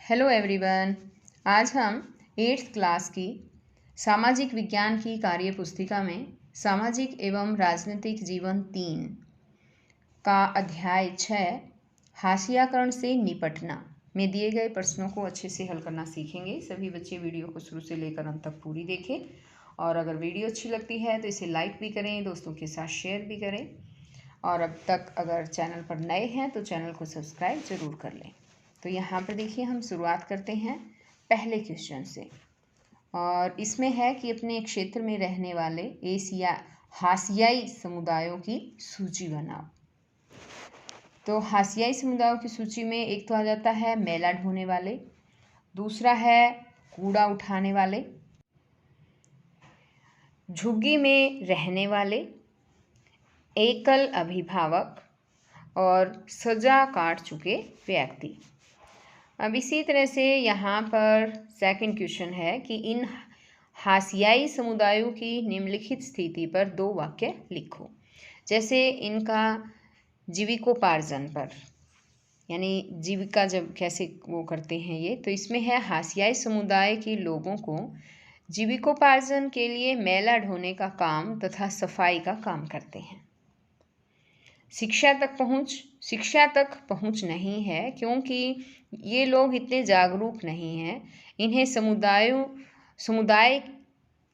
Hello everyone. आज हम 8th class की सामाजिक विज्ञान की कार्य पुस्तिका में सामाजिक एवं राजनीतिक जीवन 3 का अध्याय 6 हाशियाकरण से निपटना में दिए गए प्रश्नों को अच्छे से हल करना सीखेंगे। सभी बच्चे वीडियो को शुरू से लेकर अंत तक पूरी देखें और अगर वीडियो अच्छी लगती है तो इसे लाइक भी करें, दोस्तों के साथ शेयर भी करें और अब तक अगर चैनल पर नए हैं तो चैनल को सब्सक्राइब ज़रूर कर लें। तो यहाँ पर देखिए हम शुरुआत करते हैं पहले क्वेश्चन से और इसमें है कि अपने क्षेत्र में रहने वाले हाशियाई समुदायों की सूची बनाओ। तो हाशियाई समुदायों की सूची में एक तो आ जाता है मेला ढोने वाले, दूसरा है कूड़ा उठाने वाले, झुग्गी में रहने वाले, एकल अभिभावक और सजा काट चुके व्यक्ति। अब इसी तरह से यहाँ पर सेकंड क्वेश्चन है कि इन हाशियाई समुदायों की निम्नलिखित स्थिति पर 2 वाक्य लिखो। जैसे इनका जीविकोपार्जन पर, यानी जीविका जब कैसे वो करते हैं ये, तो इसमें है हाशियाई समुदाय के लोगों को जीविकोपार्जन के लिए मेला ढोने का काम तथा सफाई का काम करते हैं। शिक्षा तक पहुंच नहीं है क्योंकि ये लोग इतने जागरूक नहीं हैं। इन्हें समुदाय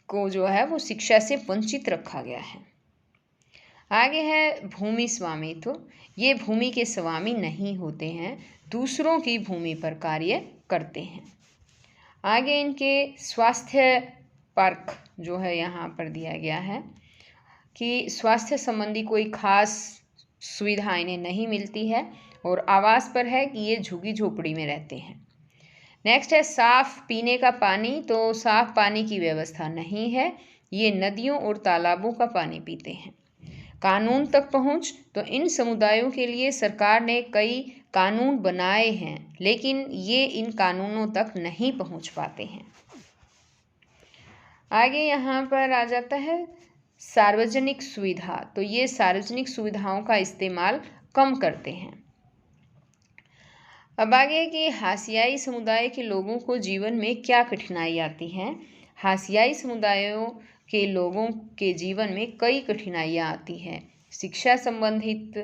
को जो है वो शिक्षा से वंचित रखा गया है। आगे है भूमि स्वामित्व। ये भूमि के स्वामी नहीं होते हैं, दूसरों की भूमि पर कार्य करते हैं। आगे इनके स्वास्थ्य परख जो है यहाँ पर दिया गया है कि स्वास्थ्य संबंधी कोई खास सुविधा इन्हें नहीं मिलती है और आवास पर है कि ये झुग्गी झोपड़ी में रहते हैं। नेक्स्ट है साफ पीने का पानी। तो साफ पानी की व्यवस्था नहीं है, ये नदियों और तालाबों का पानी पीते हैं। कानून तक पहुंच, तो इन समुदायों के लिए सरकार ने कई कानून बनाए हैं लेकिन ये इन कानूनों तक नहीं पहुंच पाते हैं। आगे यहाँ पर आ जाता है सार्वजनिक सुविधा। तो ये सार्वजनिक सुविधाओं का इस्तेमाल कम करते हैं। अब आगे कि हाशियाई समुदाय के लोगों को जीवन में क्या कठिनाई आती हैं। हाशियाई समुदायों के लोगों के जीवन में कई कठिनाइयाँ आती हैं। शिक्षा संबंधित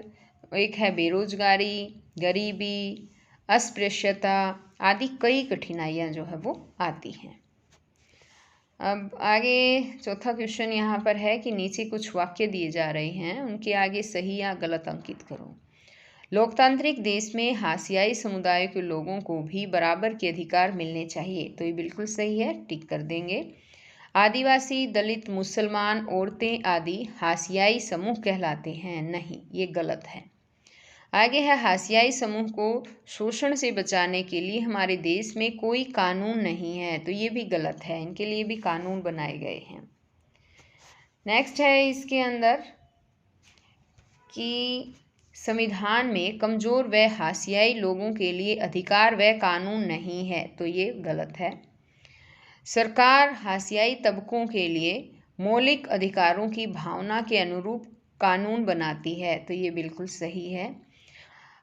एक है बेरोजगारी, गरीबी, अस्पृश्यता आदि कई कठिनाइयाँ जो है वो आती हैं। अब आगे चौथा क्वेश्चन यहाँ पर है कि नीचे कुछ वाक्य दिए जा रहे हैं, उनके आगे सही या गलत अंकित करो। लोकतांत्रिक देश में हाशियाई समुदाय के लोगों को भी बराबर के अधिकार मिलने चाहिए। तो ये बिल्कुल सही है, टिक कर देंगे। आदिवासी, दलित, मुसलमान, औरतें आदि हाशियाई समूह कहलाते हैं। नहीं, ये गलत है। आगे है हाशियाई समूह को शोषण से बचाने के लिए हमारे देश में कोई कानून नहीं है। तो ये भी गलत है, इनके लिए भी कानून बनाए गए हैं। नेक्स्ट है इसके अंदर कि संविधान में कमजोर व हाशियाई लोगों के लिए अधिकार व कानून नहीं है। तो ये गलत है। सरकार हाशियाई तबकों के लिए मौलिक अधिकारों की भावना के अनुरूप कानून बनाती है। तो ये बिल्कुल सही है।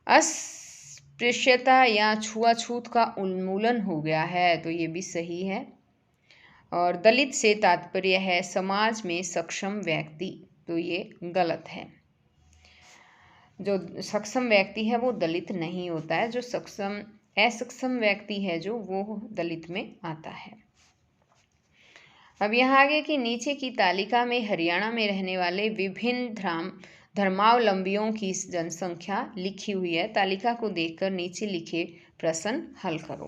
अस्पृश्यता या छुआछूत का उन्मूलन हो गया है। तो ये भी सही है। और दलित से तात्पर्य है समाज में सक्षम व्यक्ति। तो ये गलत है। जो सक्षम व्यक्ति है वो दलित नहीं होता है, जो असक्षम व्यक्ति है जो वो दलित में आता है। अब यहाँ आगे कि नीचे की तालिका में हरियाणा में रहने वाले विभिन्न धर्मावलंबियों की जनसंख्या लिखी हुई है। तालिका को देखकर नीचे लिखे प्रश्न हल करो।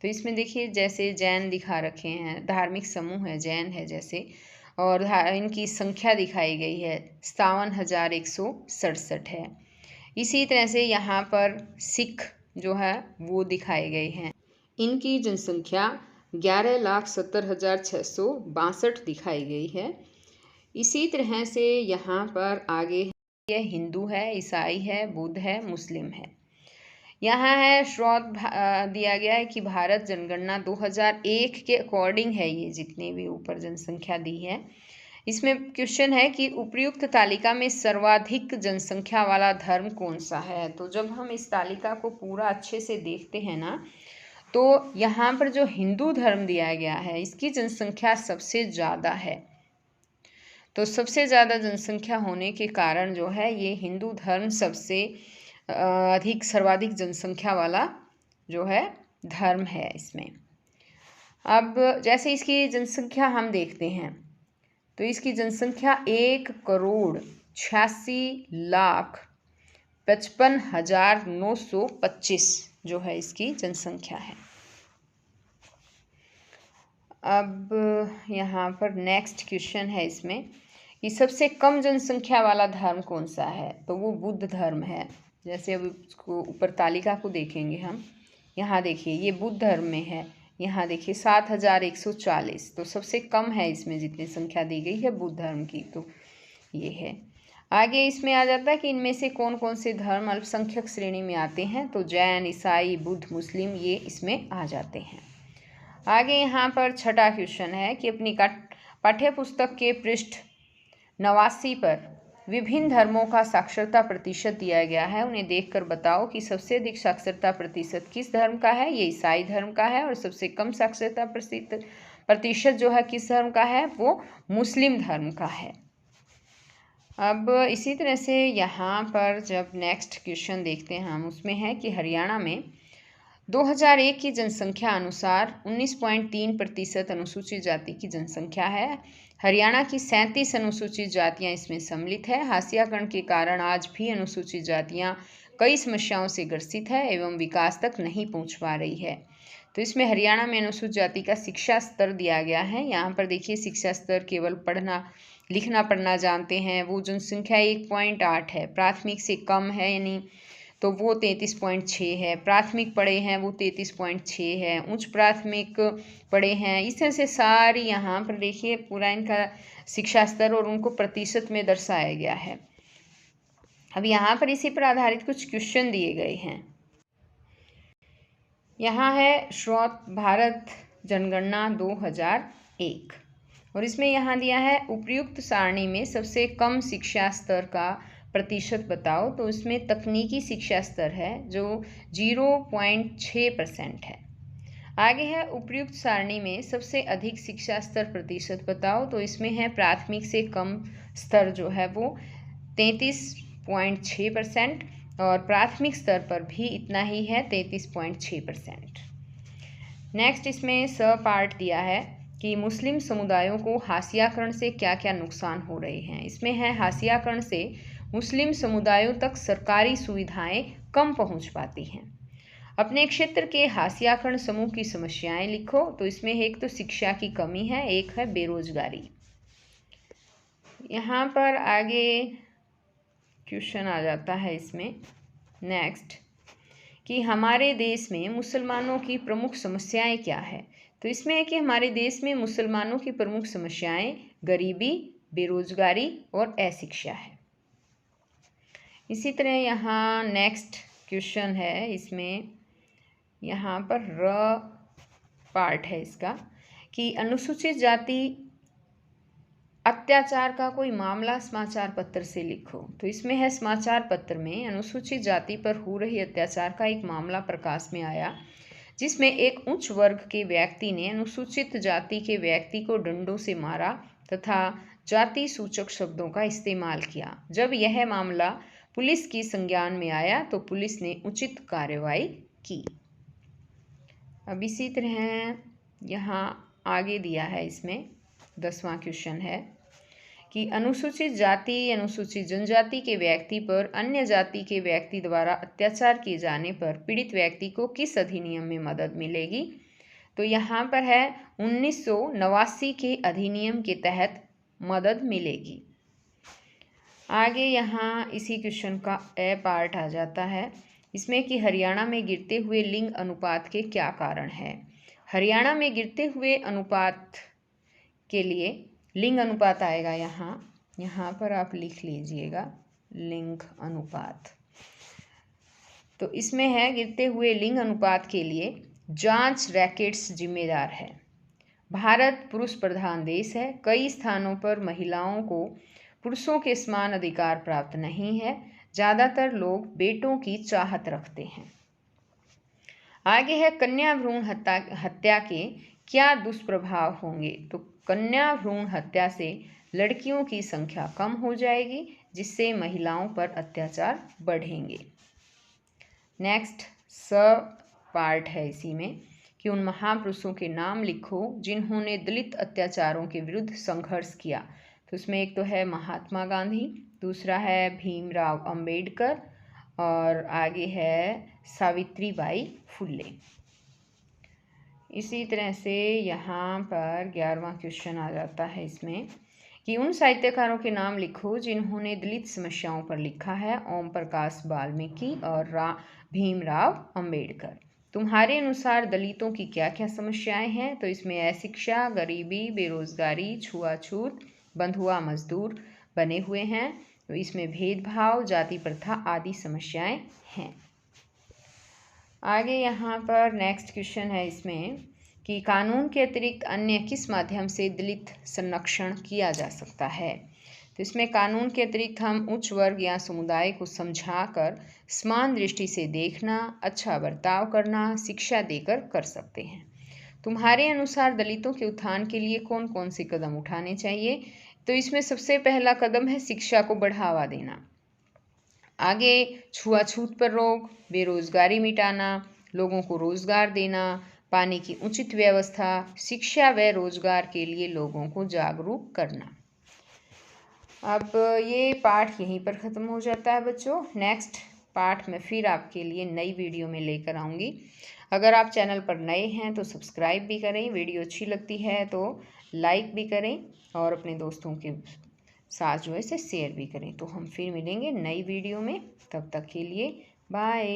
तो इसमें देखिए जैसे जैन दिखा रखे हैं, धार्मिक समूह है जैन है जैसे, और इनकी संख्या दिखाई गई है 57,167 है। इसी तरह से यहाँ पर सिख जो है वो दिखाए गए हैं, इनकी जनसंख्या 11,70,662 दिखाई गई है। इसी तरह से यहाँ पर आगे है हिंदू है, ईसाई है, बुद्ध है, मुस्लिम है। यहाँ है स्रोत दिया गया है कि भारत जनगणना 2001 के अकॉर्डिंग है, ये जितने भी ऊपर जनसंख्या दी है। इसमें क्वेश्चन है कि उपयुक्त तालिका में सर्वाधिक जनसंख्या वाला धर्म कौन सा है। तो जब हम इस तालिका को पूरा अच्छे से देखते हैं ना, तो यहाँ पर जो हिंदू धर्म दिया गया है इसकी जनसंख्या सबसे ज़्यादा है। तो सबसे ज़्यादा जनसंख्या होने के कारण जो है ये हिंदू धर्म सबसे अधिक सर्वाधिक जनसंख्या वाला जो है धर्म है इसमें। अब जैसे इसकी जनसंख्या हम देखते हैं तो इसकी जनसंख्या 1,56,55,925 जो है इसकी जनसंख्या है। अब यहाँ पर नेक्स्ट क्वेश्चन है इसमें कि सबसे कम जनसंख्या वाला धर्म कौन सा है, तो वो बुद्ध धर्म है। जैसे अब इसको ऊपर तालिका को देखेंगे हम, यहाँ देखिए ये बुद्ध धर्म में है, यहाँ देखिए 7,140, तो सबसे कम है इसमें जितनी संख्या दी गई है बुद्ध धर्म की, तो ये है। आगे इसमें आ जाता है कि इनमें से कौन कौन से धर्म अल्पसंख्यक श्रेणी में आते हैं, तो जैन, ईसाई, बुद्ध, मुस्लिम ये इसमें आ जाते हैं। आगे यहाँ पर छठा क्वेश्चन है कि अपनी पाठ्य पुस्तक के पृष्ठ 89 पर विभिन्न धर्मों का साक्षरता प्रतिशत दिया गया है, उन्हें देखकर बताओ कि सबसे अधिक साक्षरता प्रतिशत किस धर्म का है। ये ईसाई धर्म का है। और सबसे कम साक्षरता प्रतिशत जो है किस धर्म का है, वो मुस्लिम धर्म का है। अब इसी तरह से यहाँ पर जब नेक्स्ट क्वेश्चन देखते हैं हम, उसमें है कि हरियाणा में 2001 की जनसंख्या अनुसार 19.3% अनुसूचित जाति की जनसंख्या है। हरियाणा की 37 अनुसूचित जातियां इसमें सम्मिलित है। हाशियाकरण के कारण आज भी अनुसूचित जातियां कई समस्याओं से ग्रसित है एवं विकास तक नहीं पहुंच पा रही है। तो इसमें हरियाणा में अनुसूचित जाति का शिक्षा स्तर दिया गया है। यहाँ पर देखिए शिक्षा स्तर केवल पढ़ना लिखना पढ़ना जानते हैं, वो जनसंख्या 1.8 है। प्राथमिक से कम है यानी तो वो 33.6 है। प्राथमिक पढ़े हैं वो 33.6 है। उच्च प्राथमिक पढ़े हैं। इस तरह से सारी यहाँ पर देखिए पूरा इनका शिक्षा स्तर और उनको प्रतिशत में दर्शाया गया है। अब यहाँ पर इसी पर आधारित कुछ क्वेश्चन दिए गए हैं। यहाँ है श्रोत भारत जनगणना 2001 और इसमें यहाँ दिया है उपर्युक्त सारणी में सबसे कम शिक्षा स्तर का प्रतिशत बताओ। तो इसमें तकनीकी शिक्षा स्तर है जो 0.6% है। आगे है उपर्युक्त सारणी में सबसे अधिक शिक्षा स्तर प्रतिशत बताओ। तो इसमें है प्राथमिक से कम स्तर जो है वो 33.6% और प्राथमिक स्तर पर भी इतना ही है 33.6%। नेक्स्ट इसमें स पार्ट दिया है कि मुस्लिम समुदायों को हाशियाकरण से क्या क्या नुकसान हो रहे हैं। इसमें है हाशियाकरण से मुस्लिम समुदायों तक सरकारी सुविधाएं कम पहुंच पाती हैं। अपने क्षेत्र के हाशियाकरण समूह की समस्याएं लिखो। तो इसमें एक तो शिक्षा की कमी है, एक है बेरोजगारी। यहाँ पर आगे क्वेश्चन आ जाता है इसमें नेक्स्ट कि हमारे देश में मुसलमानों की प्रमुख समस्याएं क्या है। तो इसमें है कि हमारे देश में मुसलमानों की प्रमुख समस्याएं गरीबी, बेरोजगारी और अशिक्षा है। इसी तरह यहाँ नेक्स्ट क्वेश्चन है, इसमें यहाँ पर र पार्ट है इसका कि अनुसूचित जाति अत्याचार का कोई मामला समाचार पत्र से लिखो। तो इसमें है समाचार पत्र में अनुसूचित जाति पर हो रही अत्याचार का एक मामला प्रकाश में आया जिसमें एक उच्च वर्ग के व्यक्ति ने अनुसूचित जाति के व्यक्ति को डंडों से मारा तथा जाति सूचक शब्दों का इस्तेमाल किया। जब यह मामला पुलिस की संज्ञान में आया तो पुलिस ने उचित कार्रवाई की। अब इसी तरह यहाँ आगे दिया है, इसमें 10वां क्वेश्चन है कि अनुसूचित जाति अनुसूचित जनजाति के व्यक्ति पर अन्य जाति के व्यक्ति द्वारा अत्याचार किए जाने पर पीड़ित व्यक्ति को किस अधिनियम में मदद मिलेगी। तो यहाँ पर है 1989 के अधिनियम के तहत मदद मिलेगी। आगे यहाँ इसी क्वेश्चन का ए पार्ट आ जाता है, इसमें कि हरियाणा में गिरते हुए लिंग अनुपात के क्या कारण है। हरियाणा में गिरते हुए अनुपात के लिए लिंग अनुपात आएगा यहाँ पर आप लिख लीजिएगा लिंग अनुपात। तो इसमें है गिरते हुए लिंग अनुपात के लिए जांच रैकेट्स जिम्मेदार है। भारत पुरुष प्रधान देश है। कई स्थानों पर महिलाओं को पुरुषों के समान अधिकार प्राप्त नहीं है। ज़्यादातर लोग बेटों की चाहत रखते हैं। आगे है कन्या भ्रूण हत्या के क्या दुष्प्रभाव होंगे। तो कन्या भ्रूण हत्या से लड़कियों की संख्या कम हो जाएगी, जिससे महिलाओं पर अत्याचार बढ़ेंगे। नेक्स्ट पार्ट है इसी में कि उन महापुरुषों के नाम लिखो जिन्होंने दलित अत्याचारों के विरुद्ध संघर्ष किया। तो उसमें एक तो है महात्मा गांधी, दूसरा है भीमराव अंबेडकर और आगे है सावित्रीबाई फुले। इसी तरह से यहाँ पर 11वां क्वेश्चन आ जाता है इसमें कि उन साहित्यकारों के नाम लिखो जिन्होंने दलित समस्याओं पर लिखा है। ओम प्रकाश वाल्मीकि और भीमराव अंबेडकर। तुम्हारे अनुसार दलितों की क्या क्या समस्याएं हैं। तो इसमें अशिक्षा, गरीबी, बेरोजगारी, छुआछूत, बंधुआ मजदूर बने हुए हैं। तो इसमें भेदभाव, जाति प्रथा आदि समस्याएं हैं। आगे यहाँ पर नेक्स्ट क्वेश्चन है इसमें कि कानून के अतिरिक्त अन्य किस माध्यम से दलित संरक्षण किया जा सकता है। तो इसमें कानून के अतिरिक्त हम उच्च वर्ग या समुदाय को समझाकर समान दृष्टि से देखना, अच्छा बर्ताव करना, शिक्षा देकर कर सकते हैं। तुम्हारे अनुसार दलितों के उत्थान के लिए कौन कौन से कदम उठाने चाहिए। तो इसमें सबसे पहला कदम है शिक्षा को बढ़ावा देना। आगे छुआछूत पर रोक, बेरोजगारी मिटाना, लोगों को रोजगार देना, पानी की उचित व्यवस्था, शिक्षा व रोजगार के लिए लोगों को जागरूक करना। अब ये पाठ यहीं पर ख़त्म हो जाता है बच्चों। नेक्स्ट पाठ मैं फिर आपके लिए नई वीडियो में लेकर आऊँगी। अगर आप चैनल पर नए हैं तो सब्सक्राइब भी करें, वीडियो अच्छी लगती है तो लाइक भी करें और अपने दोस्तों के साथ जो है इसे शेयर भी करें। तो हम फिर मिलेंगे नई वीडियो में, तब तक के लिए बाय।